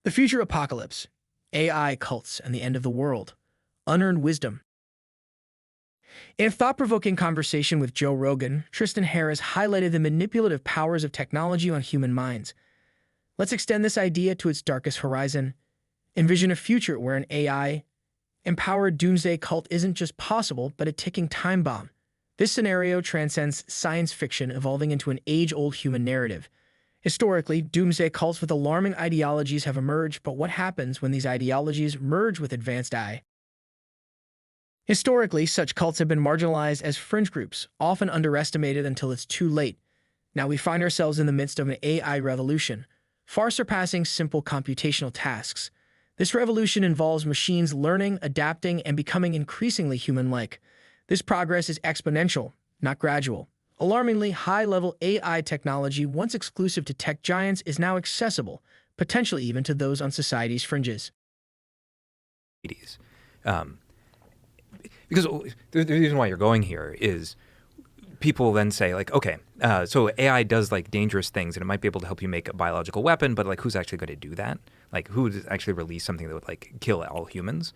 The future apocalypse, AI cults, and the end of the world, unearned wisdom. In a thought-provoking conversation with Joe Rogan, Tristan Harris highlighted the manipulative powers of technology on human minds. Let's extend this idea to its darkest horizon. Envision a future where an AI-empowered doomsday cult isn't just possible, but a ticking time bomb. This scenario transcends science fiction, evolving into an age-old human narrative. Historically, doomsday cults with alarming ideologies have emerged, but what happens when these ideologies merge with advanced AI? Historically, such cults have been marginalized as fringe groups, often underestimated until it's too late. Now we find ourselves in the midst of an AI revolution, far surpassing simple computational tasks. This revolution involves machines learning, adapting, and becoming increasingly human-like. This progress is exponential, not gradual. Alarmingly, high-level AI technology, once exclusive to tech giants, is now accessible, potentially even to those on society's fringes. Because the reason why you're going here is people then say, like, okay, so AI does like dangerous things and it might be able to help you make a biological weapon, but like who's actually going to do that? Like who would actually release something that would like kill all humans?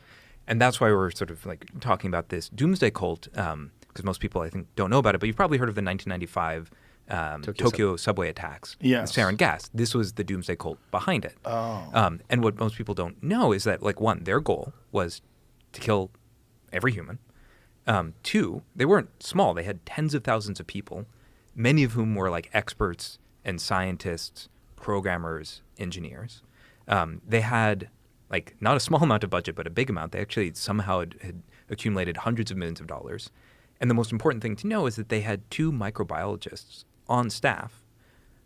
And that's why we're sort of like talking about this doomsday cult, because most people I think don't know about it, but you've probably heard of the 1995 Tokyo subway attacks. Yes. Sarin gas. This was the doomsday cult behind it. Oh. And what most people don't know is that, like, one, their goal was to kill every human. Two, they weren't small. They had tens of thousands of people, many of whom were like experts and scientists, programmers, engineers. They had like not a small amount of budget, but a big amount. They actually somehow had accumulated hundreds of millions of dollars. And the most important thing to know is that they had two microbiologists on staff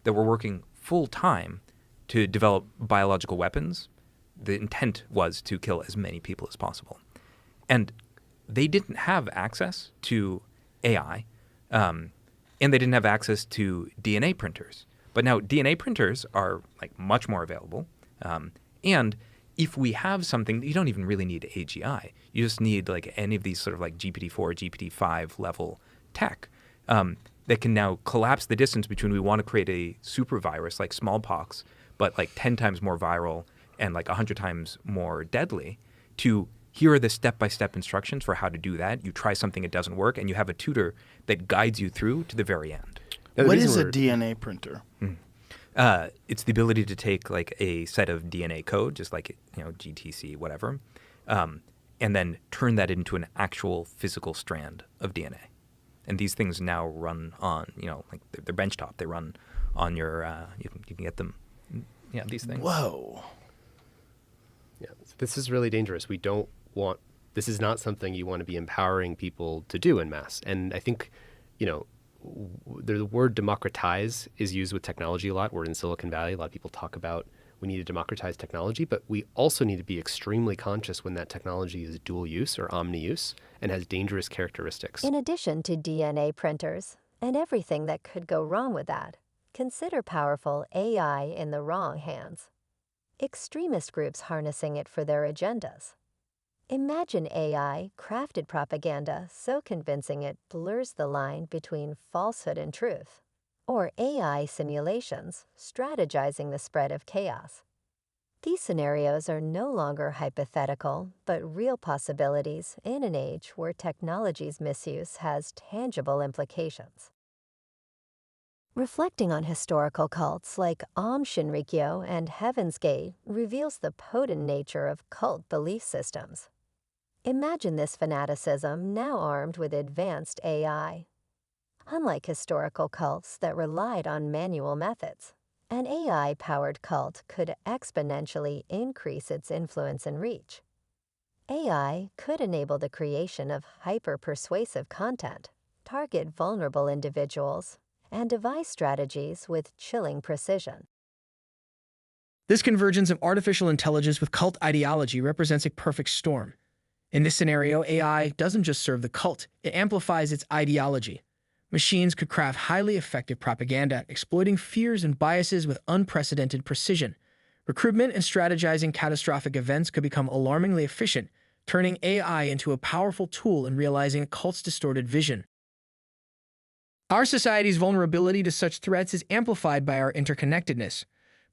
that were working full time to develop biological weapons. The intent was to kill as many people as possible. And they didn't have access to AI, and they didn't have access to DNA printers. But now DNA printers are like much more available. And if we have something, you don't even really need AGI. You just need like any of these sort of like GPT-4, GPT-5 level tech that can now collapse the distance between we want to create a super virus like smallpox, but like 10 times more viral and like 100 times more deadly, to here are the step-by-step instructions for how to do that. You try something, it doesn't work, and you have a tutor that guides you through to the very end. Now, what is a DNA printer? It's the ability to take like a set of DNA code, just like, you know, GTC, whatever, and then turn that into an actual physical strand of DNA. And these things now run on, you know, like they're benchtop. They run on your, you can get them, yeah, these things. Whoa. Yeah, this is really dangerous. We don't want, this is not something you want to be empowering people to do en masse. And I think, you know, the word democratize is used with technology a lot. We're in Silicon Valley. A lot of people talk about we need to democratize technology, but we also need to be extremely conscious when that technology is dual use or omni-use and has dangerous characteristics. In addition to DNA printers and everything that could go wrong with that, consider powerful AI in the wrong hands. Extremist groups harnessing it for their agendas. Imagine AI crafted propaganda so convincing it blurs the line between falsehood and truth, or AI simulations strategizing the spread of chaos. These scenarios are no longer hypothetical, but real possibilities in an age where technology's misuse has tangible implications. Reflecting on historical cults like Aum Shinrikyo and Heaven's Gate reveals the potent nature of cult belief systems. Imagine this fanaticism now armed with advanced AI. Unlike historical cults that relied on manual methods, an AI-powered cult could exponentially increase its influence and reach. AI could enable the creation of hyper-persuasive content, target vulnerable individuals, and devise strategies with chilling precision. This convergence of artificial intelligence with cult ideology represents a perfect storm. In this scenario, AI doesn't just serve the cult, it amplifies its ideology. Machines could craft highly effective propaganda, exploiting fears and biases with unprecedented precision. Recruitment and strategizing catastrophic events could become alarmingly efficient, turning AI into a powerful tool in realizing a cult's distorted vision. Our society's vulnerability to such threats is amplified by our interconnectedness.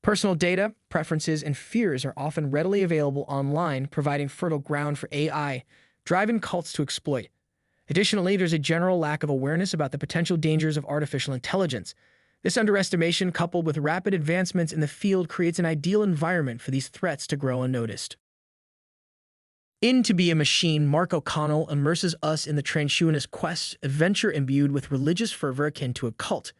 Personal data, preferences, and fears are often readily available online, providing fertile ground for AI-driven cults to exploit. Additionally, there's a general lack of awareness about the potential dangers of artificial intelligence. This underestimation, coupled with rapid advancements in the field, creates an ideal environment for these threats to grow unnoticed. In To Be a Machine, Mark O'Connell immerses us in the transhumanist quest, a venture imbued with religious fervor akin to a cult.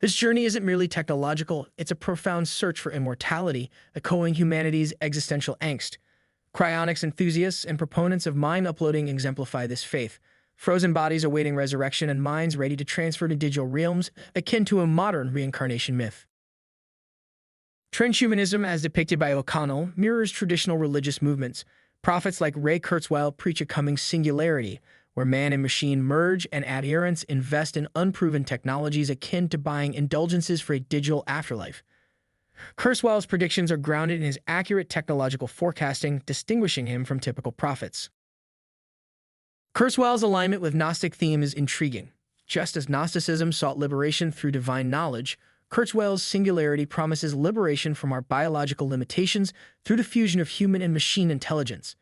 This journey isn't merely technological, it's a profound search for immortality, echoing humanity's existential angst. Cryonics enthusiasts and proponents of mind uploading exemplify this faith. Frozen bodies awaiting resurrection and minds ready to transfer to digital realms, akin to a modern reincarnation myth. Transhumanism, as depicted by O'Connell, mirrors traditional religious movements. Prophets like Ray Kurzweil preach a coming singularity, where man and machine merge, and adherents invest in unproven technologies akin to buying indulgences for a digital afterlife. Kurzweil's predictions are grounded in his accurate technological forecasting, distinguishing him from typical prophets. Kurzweil's alignment with Gnostic theme is intriguing. Just as Gnosticism sought liberation through divine knowledge, Kurzweil's singularity promises liberation from our biological limitations through the fusion of human and machine intelligence.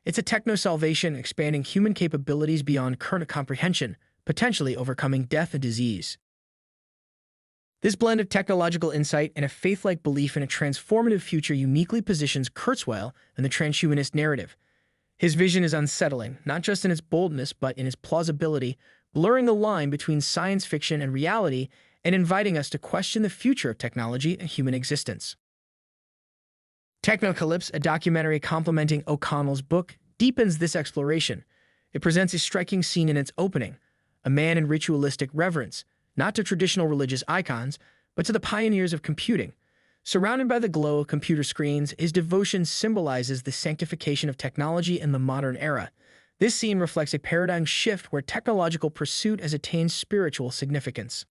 It's a techno-salvation, expanding human capabilities beyond current comprehension, potentially overcoming death and disease. This blend of technological insight and a faith-like belief in a transformative future uniquely positions Kurzweil in the transhumanist narrative. His vision is unsettling, not just in its boldness, but in its plausibility, blurring the line between science fiction and reality and inviting us to question the future of technology and human existence. Technocalypse, a documentary complementing O'Connell's book, deepens this exploration. It presents a striking scene in its opening, a man in ritualistic reverence, not to traditional religious icons, but to the pioneers of computing. Surrounded by the glow of computer screens, his devotion symbolizes the sanctification of technology in the modern era. This scene reflects a paradigm shift where technological pursuit has attained spiritual significance.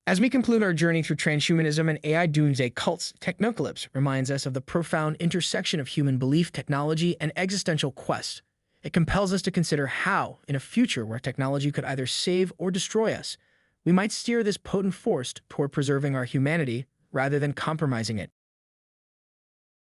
As we conclude our journey through transhumanism and AI doomsday cults, Technocalypse reminds us of the profound intersection of human belief, technology, and existential quest. It compels us to consider how, in a future where technology could either save or destroy us, we might steer this potent force toward preserving our humanity rather than compromising it.